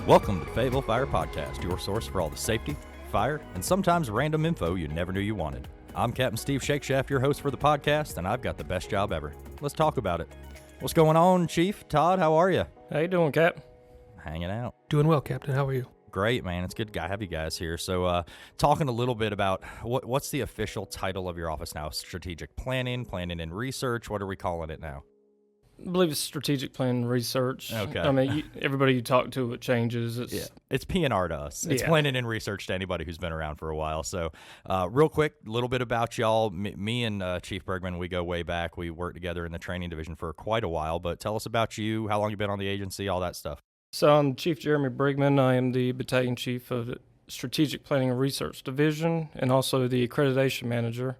Welcome to the Fayetteville Fire Podcast, your source for all the safety, fire, and sometimes random info you never knew you wanted. I'm Captain Steve Shakeshaft, your host for the podcast, and I've got the best job ever. Let's talk about it. What's going on, Chief? Todd, how are you? How you doing, Cap? Hanging out. Doing well, Captain. How are you? Great, man. It's good to have you guys here. So talking a little bit about what's the official title of your office now? Strategic planning, planning and research. What are we calling it now? I believe it's strategic planning and research. Okay. I mean, everybody you talk to, it changes. It's P&R to us. It's planning and research to anybody who's been around for a while. So real quick, a little bit about y'all. Me and Chief Bergman, we go way back. We worked together in the training division for quite a while. But tell us about you, how long you've been on the agency, all that stuff. So I'm Chief Jeremy Brigman. I am the Battalion Chief of the Strategic Planning and Research Division and also the Accreditation Manager.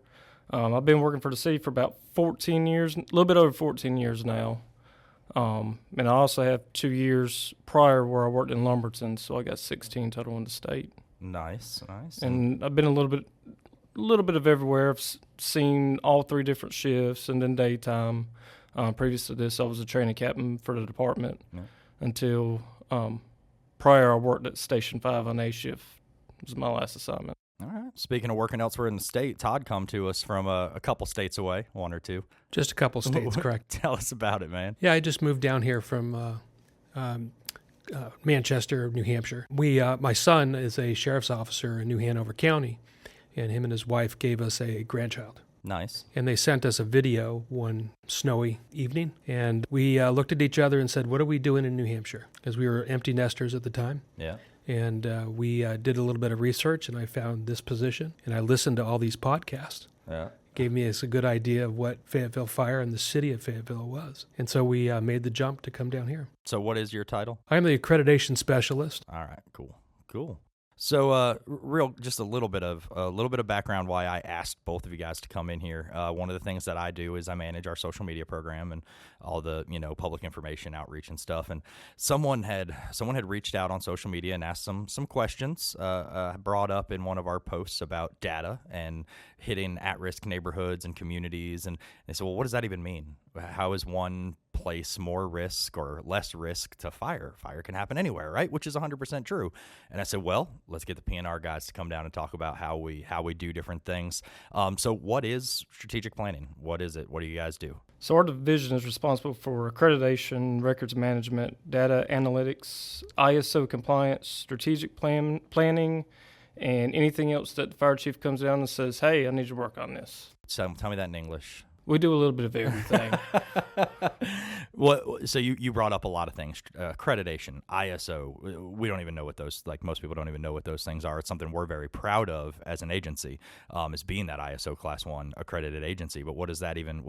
I've been working for the city for about 14 years, a little bit over 14 years now. And I also have 2 years prior where I worked in Lumberton, so I got 16 total in the state. Nice. And I've been a little bit of everywhere. I've seen all three different shifts and then daytime. Previous to this, I was a training captain for the department until prior I worked at Station 5 on A shift. It was my last assignment. All right. Speaking of working elsewhere in the state, Todd come to us from a couple states away, one or two. Just a couple states, correct. Tell us about it, man. Yeah, I just moved down here from Manchester, New Hampshire. My son is a sheriff's officer in New Hanover County, and him and his wife gave us a grandchild. Nice. And they sent us a video one snowy evening, and we looked at each other and said, what are we doing in New Hampshire? Because we were empty nesters at the time. Yeah. And we did a little bit of research, and I found this position, and I listened to all these podcasts. Yeah. Gave me a good idea of what Fayetteville Fire and the City of Fayetteville was. And so we made the jump to come down here. So what is your title? I'm the accreditation specialist. All right, cool. So, just a little bit of background why I asked both of you guys to come in here. One of the things that I do is I manage our social media program and all the public information outreach and stuff. And someone had reached out on social media and asked some questions brought up in one of our posts about data and hitting at-risk neighborhoods and communities. And they said, well, what does that even mean? How is one place more risk or less risk to fire? Fire can happen anywhere, right? Which is 100% true. And I said, well, let's get the P&R guys to come down and talk about how we do different things. So what is strategic planning? What is it? What do you guys do? So our division is responsible for accreditation, records management, data analytics, ISO compliance, strategic planning, and anything else that the fire chief comes down and says, hey, I need you to work on this. So tell me that in English. We do a little bit of everything. So you brought up a lot of things, accreditation, ISO. We don't even know what those, like most people don't even know what those things are. It's something we're very proud of as an agency, is being that ISO Class 1 accredited agency. But what does that even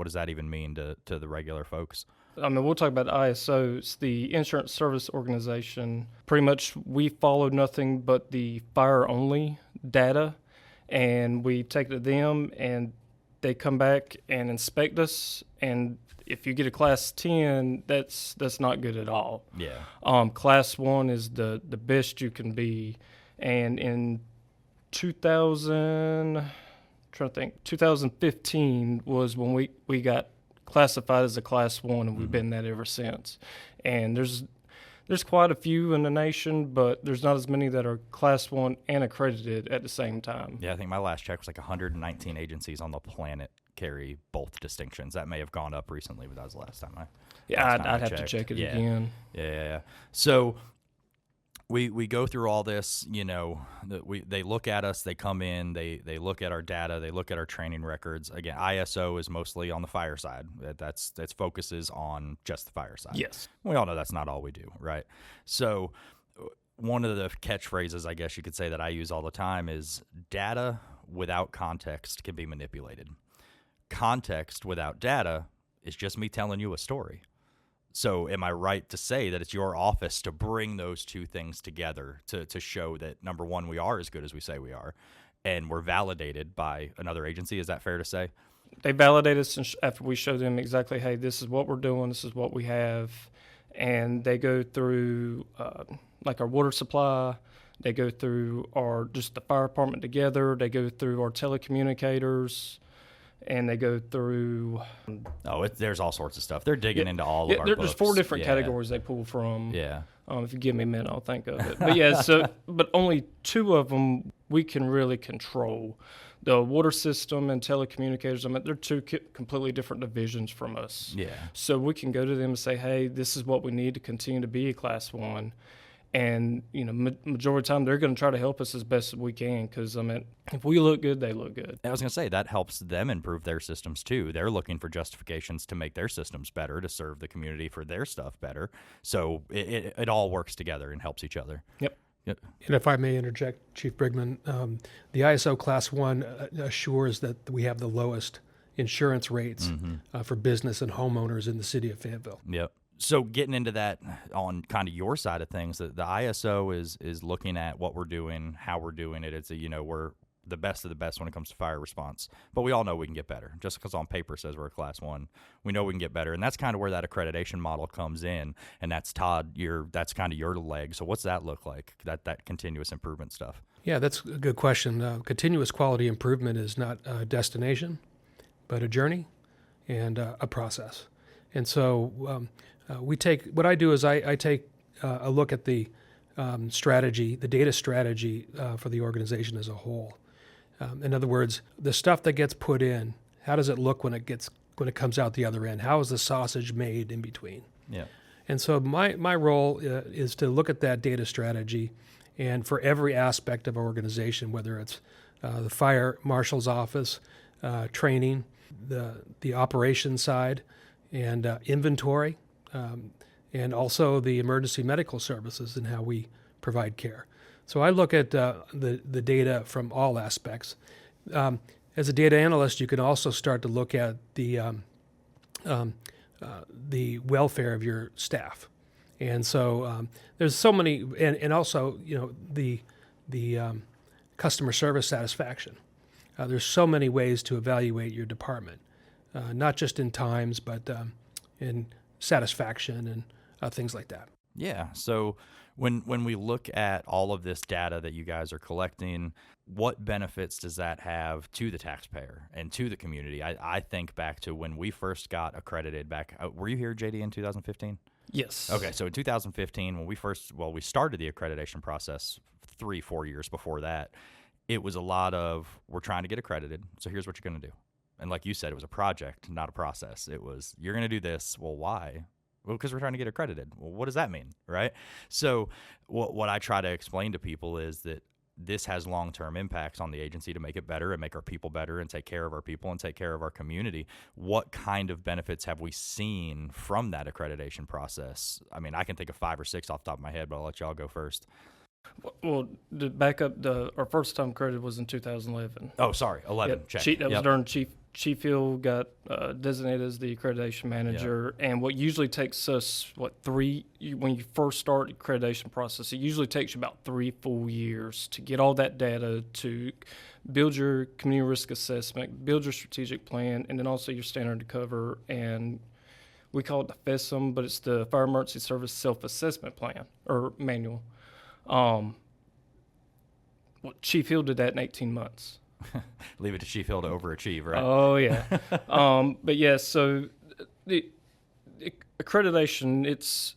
mean to the regular folks? I mean, we'll talk about ISO. It's the Insurance Service Organization. Pretty much we follow nothing but the fire-only data, and we take it to them, and they come back and inspect us, and if you get a Class 10, that's not good at all. Yeah. Class 1 is the best you can be, and in 2015 was when we got classified as a Class 1, and we've been that ever since. And there's quite a few in the nation, but there's not as many that are Class 1 and accredited at the same time. Yeah, I think my last check was like 119 agencies on the planet carry both distinctions. That may have gone up recently, but that was the last time I'd have to check it again. Yeah. So we go through all this, they look at us, they come in, they look at our data, they look at our training records. Again, ISO is mostly on the fire side. That focuses on just the fire side. Yes. We all know that's not all we do, right? So one of the catchphrases, I guess you could say, that I use all the time is data without context can be manipulated. Context without data is just me telling you a story. So am I right to say that it's your office to bring those two things together to show that, number one, we are as good as we say we are, and we're validated by another agency? Is that fair to say? They validate us after we show them exactly, hey, this is what we're doing, this is what we have. And they go through like our water supply, they go through the fire department together, they go through our telecommunicators, and they go through. There's all sorts of stuff. They're digging into all of our books. There's 4 different categories they pull from. Yeah. If you give me a minute, I'll think of it. But yeah, but only 2 of them we can really control. The water system and telecommunicators, I mean, they're 2 completely different divisions from us. Yeah. So we can go to them and say, hey, this is what we need to continue to be a Class 1. And, majority of the time, they're going to try to help us as best as we can because, I mean, if we look good, they look good. I was going to say, that helps them improve their systems, too. They're looking for justifications to make their systems better, to serve the community for their stuff better. So it all works together and helps each other. Yep. Yep. And if I may interject, Chief Brigman, the ISO Class 1 assures that we have the lowest insurance rates for business and homeowners in the city of Fayetteville. Yep. So getting into that on kind of your side of things, the ISO is looking at what we're doing, how we're doing it. It's we're the best of the best when it comes to fire response, but we all know we can get better. Just because on paper says we're a Class 1, we know we can get better, and that's kind of where that accreditation model comes in. And that's Todd, that's kind of your leg. So what's that look like? That continuous improvement stuff. Yeah, that's a good question. Continuous quality improvement is not a destination, but a journey and a process. And so what I do is I take a look at the strategy, the data strategy for the organization as a whole. In other words, the stuff that gets put in, how does it look when it comes out the other end? How is the sausage made in between? Yeah. And so my role is to look at that data strategy, and for every aspect of our organization, whether it's the fire marshal's office, training, the operations side, and inventory, and also the emergency medical services and how we provide care. So I look at the data from all aspects. As a data analyst, you can also start to look at the welfare of your staff, and so there's so many, and also the customer service satisfaction. There's so many ways to evaluate your department, not just in times, but in satisfaction and things like that. Yeah. So when we look at all of this data that you guys are collecting, what benefits does that have to the taxpayer and to the community? I think back to when we first got accredited back. Were you here, JD, in 2015? Yes. Okay. So in 2015, when we started the accreditation process 3-4 years before that, it was a lot of, we're trying to get accredited, so here's what you're going to do. And like you said, it was a project, not a process. It was, you're going to do this. Well, why? Well, because we're trying to get accredited. Well, what does that mean, right? So what I try to explain to people is that this has long-term impacts on the agency to make it better and make our people better and take care of our people and take care of our community. What kind of benefits have we seen from that accreditation process? I mean, I can think of 5 or 6 off the top of my head, but I'll let y'all go first. Well, to back up, our first time credit was in 2011. Oh, sorry, 11. Yep. Check. That was during Chief Hill got designated as the accreditation manager. Yep. And what usually takes us, when you first start the accreditation process, it usually takes you about 3 full years to get all that data, to build your community risk assessment, build your strategic plan, and then also your standard to cover. And we call it the FESM, but it's the Fire Emergency Service Self-Assessment Plan or manual. Chief Hill did that in 18 months. Leave it to Chief Hill to overachieve, right? Oh, yeah. But yeah, so the accreditation, it's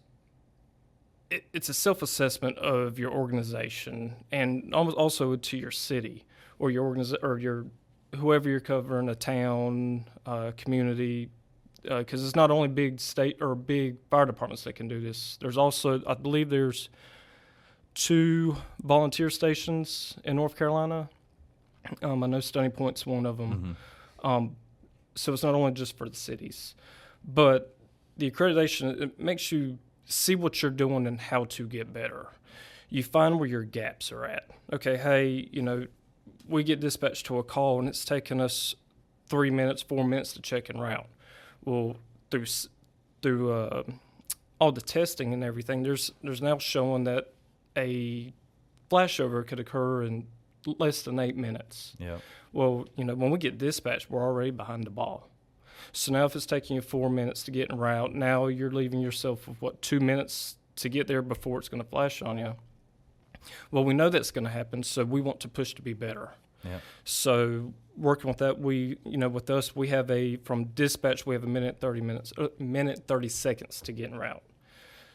a self-assessment of your organization and also to your city or your whoever you're covering, a town, community, because it's not only big state or big fire departments that can do this. There's also, I believe there's 2 volunteer stations in North Carolina. I know Stony Point's one of them. Mm-hmm. So it's not only just for the cities, but the accreditation, it makes you see what you're doing and how to get better. You find where your gaps are at. Okay, hey, we get dispatched to a call and it's taking us 3 minutes, 4 minutes to check en route. Well, through all the testing and everything, there's now showing that a flashover could occur in less than 8 minutes. Yeah. Well, when we get dispatched, we're already behind the ball. So now if it's taking you 4 minutes to get en route, now you're leaving yourself with 2 minutes to get there before it's going to flash on you. Well, we know that's going to happen, so we want to push to be better. Yeah. So working with that, with us, we have from dispatch, we have a minute 30 seconds to get en route.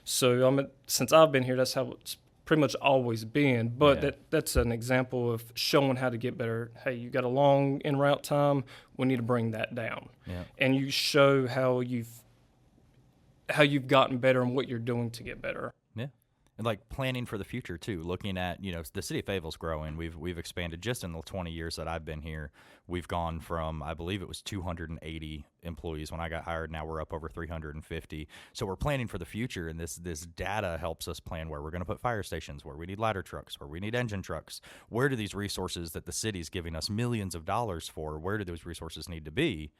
So since I've been here, that's how it's pretty much always been. But Yeah. that's an example of showing how to get better. Hey, you got a long en route time. We need to bring that down. Yeah. And you show how you've gotten better and what you're doing to get better. Yeah. And like planning for the future too, looking at, the city of Fayetteville's growing. We've expanded just in the 20 years that I've been here. We've gone from, I believe it was 280 employees when I got hired. Now we're up over 350. So we're planning for the future, and this data helps us plan where we're going to put fire stations, where we need ladder trucks, where we need engine trucks. Where do these resources that the city's giving us millions of dollars for, where do those resources need to be?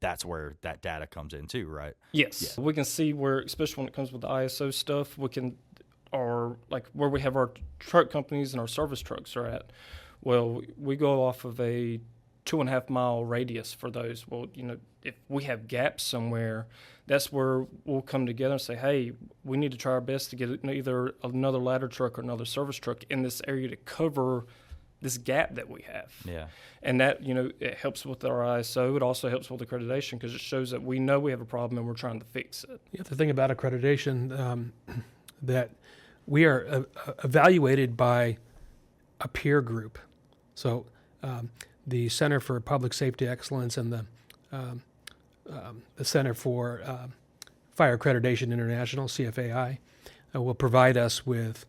That's where that data comes in too, right? Yes. Yeah. We can see where, especially when it comes with the ISO stuff, or like where we have our truck companies and our service trucks are at. Well, we go off of a 2.5 mile radius for those. Well, if we have gaps somewhere, that's where we'll come together and say, hey, we need to try our best to get either another ladder truck or another service truck in this area to cover this gap that we have. Yeah. And that, it helps with our ISO. It also helps with accreditation because it shows that we know we have a problem and we're trying to fix it. You have to think about accreditation, that we are evaluated by a peer group. So the Center for Public Safety Excellence and the Center for Fire Accreditation International, CFAI, will provide us with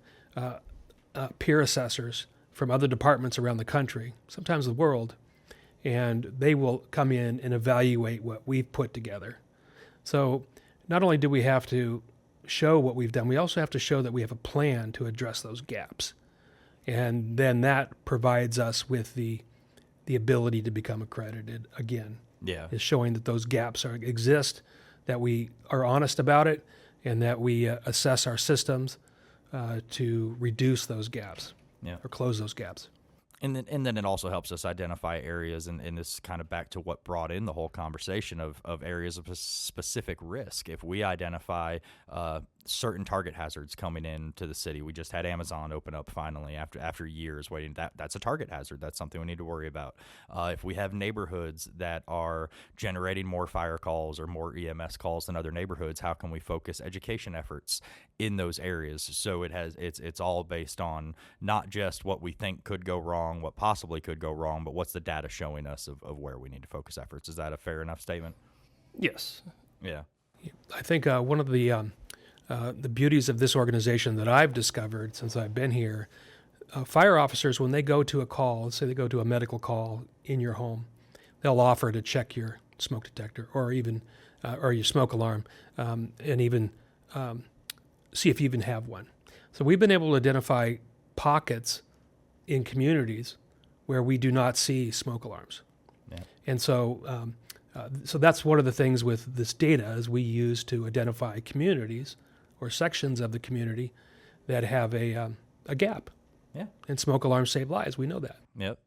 peer assessors from other departments around the country, sometimes the world, and they will come in and evaluate what we've put together. So not only do we have to show what we've done, we also have to show that we have a plan to address those gaps. And then that provides us with the ability to become accredited again. Yeah. Is showing that those gaps exist, that we are honest about it, and that we assess our systems to reduce those gaps. Yeah. Or close those gaps. And then it also helps us identify areas, and this is kind of back to what brought in the whole conversation of areas of specific risk. If we identify certain target hazards coming into the city, we just had Amazon open up finally after years waiting. That's a target hazard. That's something we need to worry about. If we have neighborhoods that are generating more fire calls or more EMS calls than other neighborhoods, how can we focus education efforts in those areas? So it's all based on not just what we think could go wrong, what possibly could go wrong, but what's the data showing us of where we need to focus efforts. Is that a fair enough statement? Yes. Yeah. I think one of the beauties of this organization that I've discovered since I've been here, fire officers, when they go to a call, let's say they go to a medical call in your home, they'll offer to check your smoke detector or even or your smoke alarm, and even see if you even have one. So we've been able to identify pockets in communities where we do not see smoke alarms. Yeah. And so so that's one of the things with this data is we use to identify communities or sections of the community that have a gap. Yeah. And smoke alarms save lives. We know that. Yep.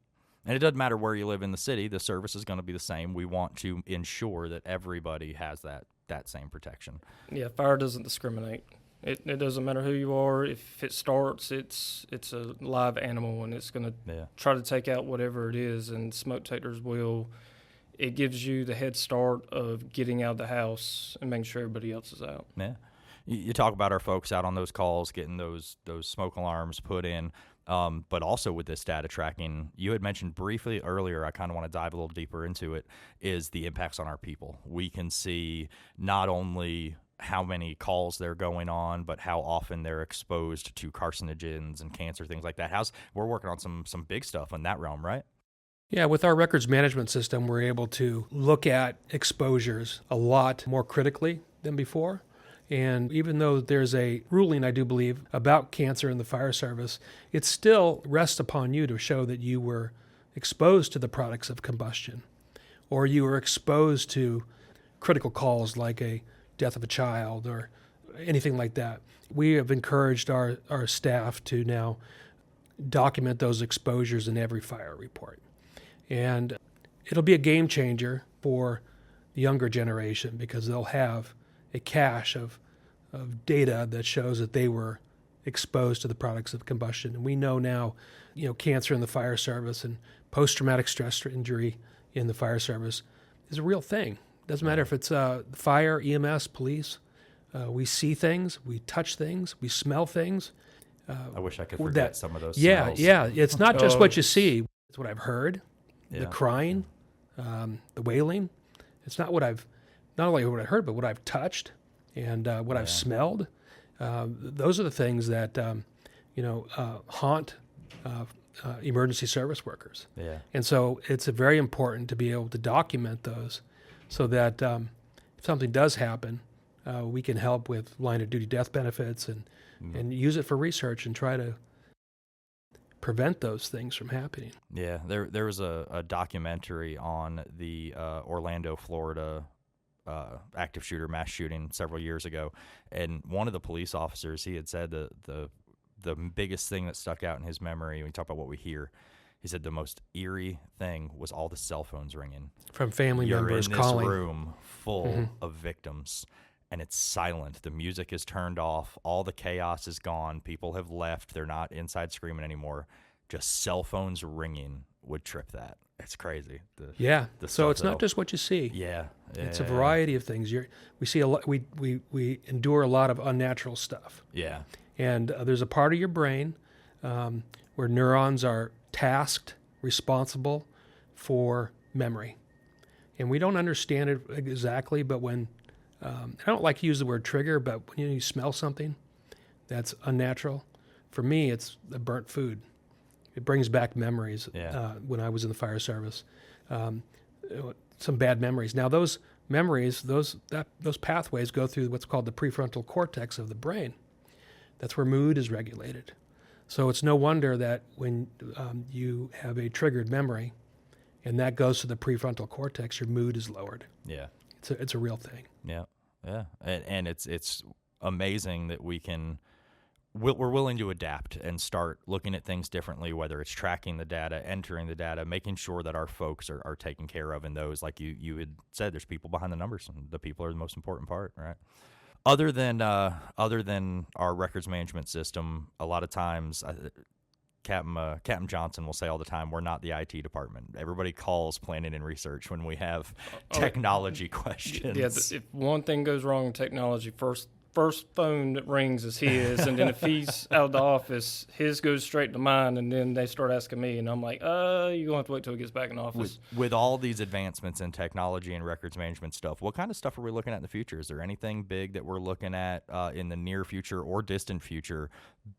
And it doesn't matter where you live in the city, the service is going to be the same. We want to ensure that everybody has that same protection. Yeah, fire doesn't discriminate. It doesn't matter who you are. If it starts, it's a live animal, and it's going to try to take out whatever it is, and smoke detectors will. It gives you the head start of getting out of the house and making sure everybody else is out. Yeah. You talk about our folks out on those calls, getting those smoke alarms put in, but also with this data tracking, you had mentioned briefly earlier, I kind of want to dive a little deeper into it, is the impacts on our people. We can see not only how many calls they're going on, but how often they're exposed to carcinogens and cancer, things like that. We're working on some big stuff in that realm, right? Yeah, with our records management system, we're able to look at exposures a lot more critically than before. And even though there's a ruling, I do believe, about cancer in the fire service, it still rests upon you to show that you were exposed to the products of combustion, or you were exposed to critical calls like a death of a child or anything like that. We have encouraged our staff to now document those exposures in every fire report. And it'll be a game changer for the younger generation because they'll have a cache of data that shows that they were exposed to the products of combustion. And we know now, cancer in the fire service and post-traumatic stress injury in the fire service is a real thing. Doesn't matter if it's fire, EMS, police. We see things, we touch things, we smell things. I wish I could forget some of those Yeah, smells. yeah. It's not just what you see. It's what I've heard, the Yeah. crying, the wailing. It's not only what I heard, but what I've touched and what I've smelled. Those are the things that haunt emergency service workers. Yeah. And so it's very important to be able to document those so that if something does happen, we can help with line of duty death benefits and use it for research and try to prevent those things from happening. Yeah, there was a documentary on the Orlando, Florida active shooter mass shooting several years ago, and one of the police officers, he had said the biggest thing that stuck out in his memory when we talk about what we hear, he said the most eerie thing was all the cell phones ringing From family members You're in this calling. room full of victims, and it's silent. The music is turned off. All the chaos is gone. People have left. They're not inside screaming anymore. Just cell phones ringing would trip that. It's crazy. So it's not just what you see. Yeah. It's a variety of things. We see a lot. We endure a lot of unnatural stuff. Yeah. And there's a part of your brain where neurons are tasked, responsible for memory. And we don't understand it exactly, but when, I don't like to use the word trigger, but when you smell something that's unnatural, for me, it's the burnt food. It brings back memories when I was in the fire service, some bad memories. Now, those memories, those pathways go through what's called the prefrontal cortex of the brain. That's where mood is regulated. So it's no wonder that when you have a triggered memory and that goes to the prefrontal cortex, your mood is lowered. Yeah. It's a real thing. Yeah. Yeah. And it's amazing that we're willing to adapt and start looking at things differently, whether it's tracking the data, entering the data, making sure that our folks are taken care of in those. Like you had said, there's people behind the numbers, and the people are the most important part, right? Other than our records management system, a lot of times Captain Johnson will say all the time, we're not the IT department. Everybody calls planning and research when we have technology questions. Yeah, if one thing goes wrong in technology, first phone that rings is his, and then if he's out of the office, his goes straight to mine, and then they start asking me, and I'm like, you're going to have to wait till he gets back in the office. With all these advancements in technology and records management stuff, what kind of stuff are we looking at in the future? Is there anything big that we're looking at in the near future or distant future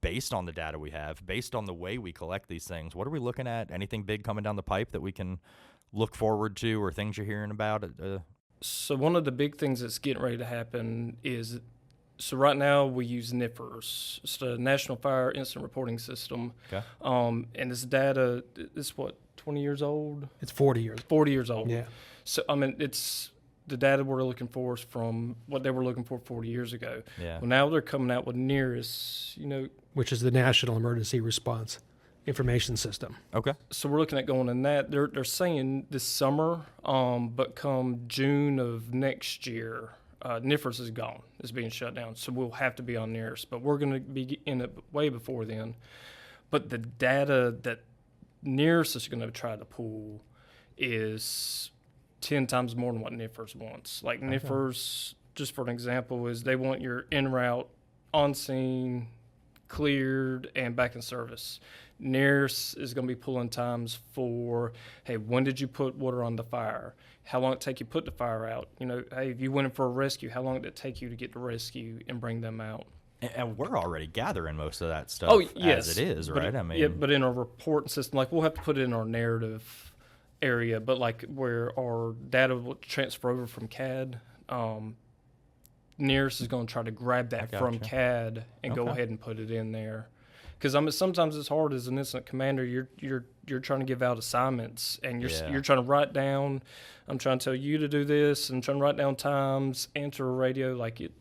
based on the data we have, based on the way we collect these things? What are we looking at? Anything big coming down the pipe that we can look forward to, or things you're hearing about? So one of the big things that's getting ready to happen is, so right now we use NIFRS. It's the National Fire Incident Reporting System. Okay. And this data is 20 years old? It's 40 years. 40 years old. Yeah. So, it's the data we're looking for is from what they were looking for 40 years ago. Yeah. Well, now they're coming out with NIRS, Which is the National Emergency Response Information System. Okay. So we're looking at going in that. They're saying this summer, but come June of next year, NIFRS is gone. It's being shut down. So we'll have to be on NIRS. But we're going to be in it way before then. But the data that NIRS is going to try to pull is 10 times more than what NIFRS wants. Like NIFRS, just for an example, is they want your en route, on scene, cleared, and back in service. NIRS is going to be pulling times for, hey, when did you put water on the fire? How long did it take you to put the fire out? Hey, if you went in for a rescue, how long did it take you to get the rescue and bring them out? And we're already gathering most of that stuff yes, as it is, right? But in our reporting system, like we'll have to put it in our narrative area, but like where our data will transfer over from CAD, NIRS is going to try to grab that from CAD and go ahead and put it in there. Because sometimes it's hard as an incident commander. You're trying to give out assignments, and you're trying to write down. I'm trying to tell you to do this, and trying to write down times, answer a radio. Like it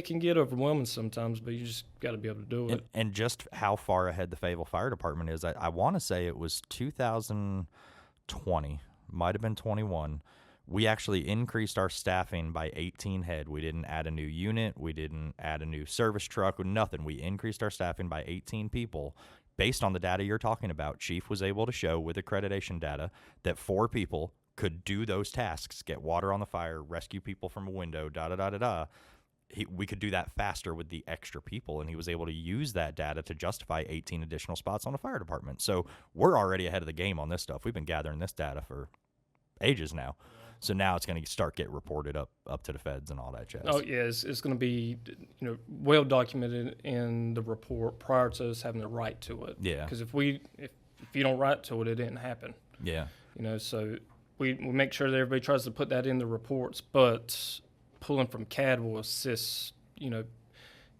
can get overwhelming sometimes, but you just got to be able to do it. And just how far ahead the Fayetteville Fire Department is, I want to say it was 2020, might have been 21. We actually increased our staffing by 18 head. We didn't add a new unit. We didn't add a new service truck. Nothing. We increased our staffing by 18 people based on the data you're talking about. Chief was able to show with accreditation data that 4 people could do those tasks, get water on the fire, rescue people from a window, da-da-da-da-da. we could do that faster with the extra people, and he was able to use that data to justify 18 additional spots on the fire department. So we're already ahead of the game on this stuff. We've been gathering this data for ages now. So now it's going to start get reported up to the feds and all that jazz. Oh yeah, it's going to be well documented in the report prior to us having the right to it. Yeah. Because if you don't write to it, it didn't happen. Yeah. So we make sure that everybody tries to put that in the reports, but pulling from CAD will assist,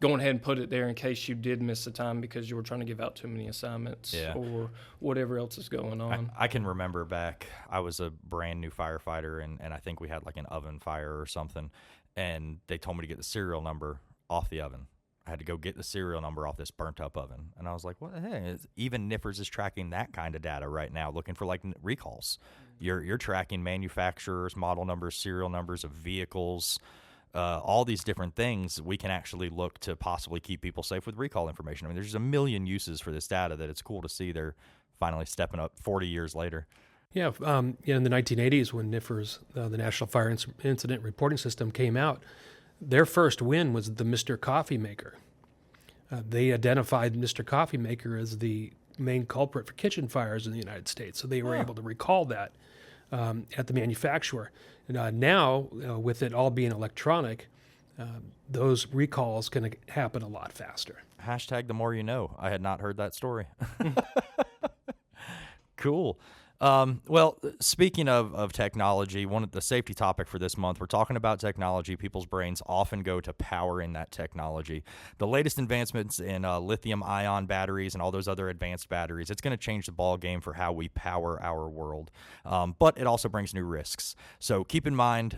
going ahead and put it there in case you did miss the time because you were trying to give out too many assignments or whatever else is going on. I can remember back, I was a brand new firefighter, and I think we had like an oven fire or something, and they told me to get the serial number off the oven. I had to go get the serial number off this burnt up oven. And I was like, what the heck? Even NIFRS is tracking that kind of data right now, looking for like recalls. You're tracking manufacturers, model numbers, serial numbers of vehicles, all these different things. We can actually look to possibly keep people safe with recall information. I mean, there's a million uses for this data that it's cool to see they're finally stepping up 40 years later. Yeah, in the 1980s when NIFRS, the National Fire Incident Reporting System, came out, their first win was the Mr. Coffee Maker. They identified Mr. Coffee Maker as the main culprit for kitchen fires in the United States, so they were able to recall that at the manufacturer. Now, with it all being electronic, those recalls can happen a lot faster. Hashtag the more you know. I had not heard that story. Cool. Well, speaking of technology, the safety topic for this month, we're talking about technology. People's brains often go to powering that technology. The latest advancements in lithium-ion batteries and all those other advanced batteries, it's going to change the ball game for how we power our world. But it also brings new risks. So keep in mind,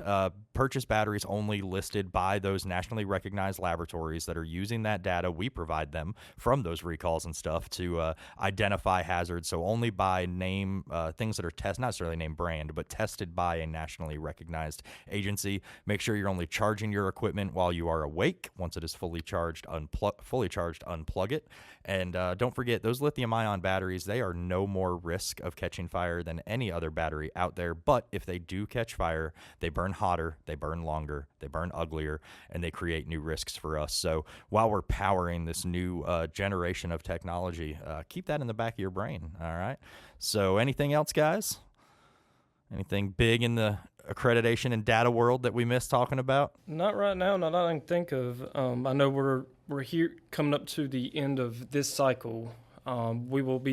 purchase batteries only listed by those nationally recognized laboratories that are using that data we provide them from those recalls and stuff to identify hazards. So only by name, things that are not necessarily name brand, but tested by a nationally recognized agency. Make sure you're only charging your equipment while you are awake. Once it is fully charged, unplug it. And don't forget, those lithium-ion batteries, they are no more risk of catching fire than any other battery out there. But if they do catch fire, they burn hotter, they burn longer, they burn uglier, and they create new risks for us. So while we're powering this new generation of technology, keep that in the back of your brain, all right? So anything else, guys? Anything big in the accreditation and data world that we missed talking about? Not right now, not that I can think of. I know we're here coming up to the end of this cycle. We will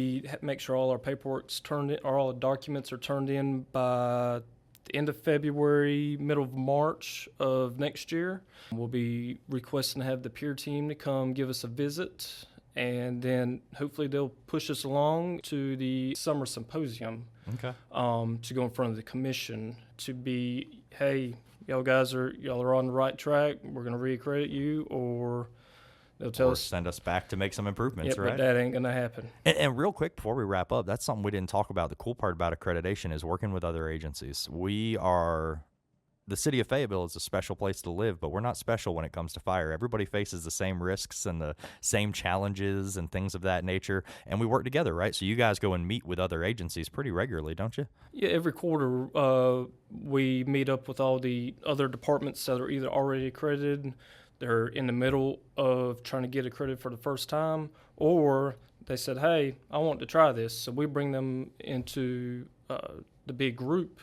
make sure all our paperwork's turned in, or all the documents are turned in by the end of February, middle of March of next year. We'll be requesting to have the peer team to come give us a visit, and then hopefully they'll push us along to the summer symposium. Okay. To go in front of the commission to be, hey, y'all are on the right track. We're going to reaccredit you, or they'll tell us, send us back to make some improvements, right? But that ain't going to happen. And real quick before we wrap up, that's something we didn't talk about. The cool part about accreditation is working with other agencies. The City of Fayetteville is a special place to live, but we're not special when it comes to fire. Everybody faces the same risks and the same challenges and things of that nature, and we work together, right? So you guys go and meet with other agencies pretty regularly, don't you? Yeah, every quarter we meet up with all the other departments that are either already accredited, they're in the middle of trying to get accredited for the first time, or they said, hey, I want to try this. So we bring them into the big group,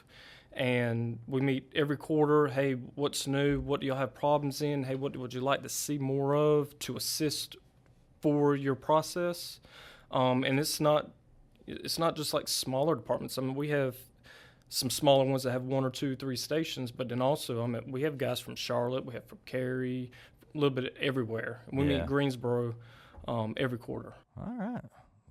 and we meet every quarter. Hey, what's new? What do y'all have problems in? Hey, what would you like to see more of to assist for your process? And it's not just like smaller departments. I mean, we have some smaller ones that have 1 or 2, 3 stations, but then also, we have guys from Charlotte, we have from Cary, a little bit everywhere. And we meet Greensboro every quarter. All right.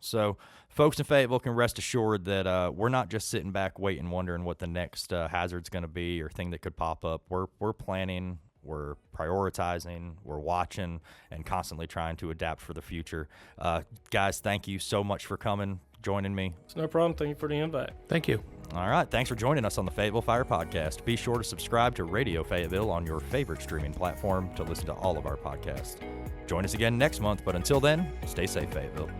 So folks in Fayetteville can rest assured that we're not just sitting back waiting, wondering what the next hazard's going to be or thing that could pop up. We're planning, we're prioritizing, we're watching, and constantly trying to adapt for the future. Guys, thank you so much for coming, joining me. It's no problem. Thank you for the invite. Thank you. All right. Thanks for joining us on the Fayetteville Fire Podcast. Be sure to subscribe to Radio Fayetteville on your favorite streaming platform to listen to all of our podcasts. Join us again next month, but until then, stay safe, Fayetteville.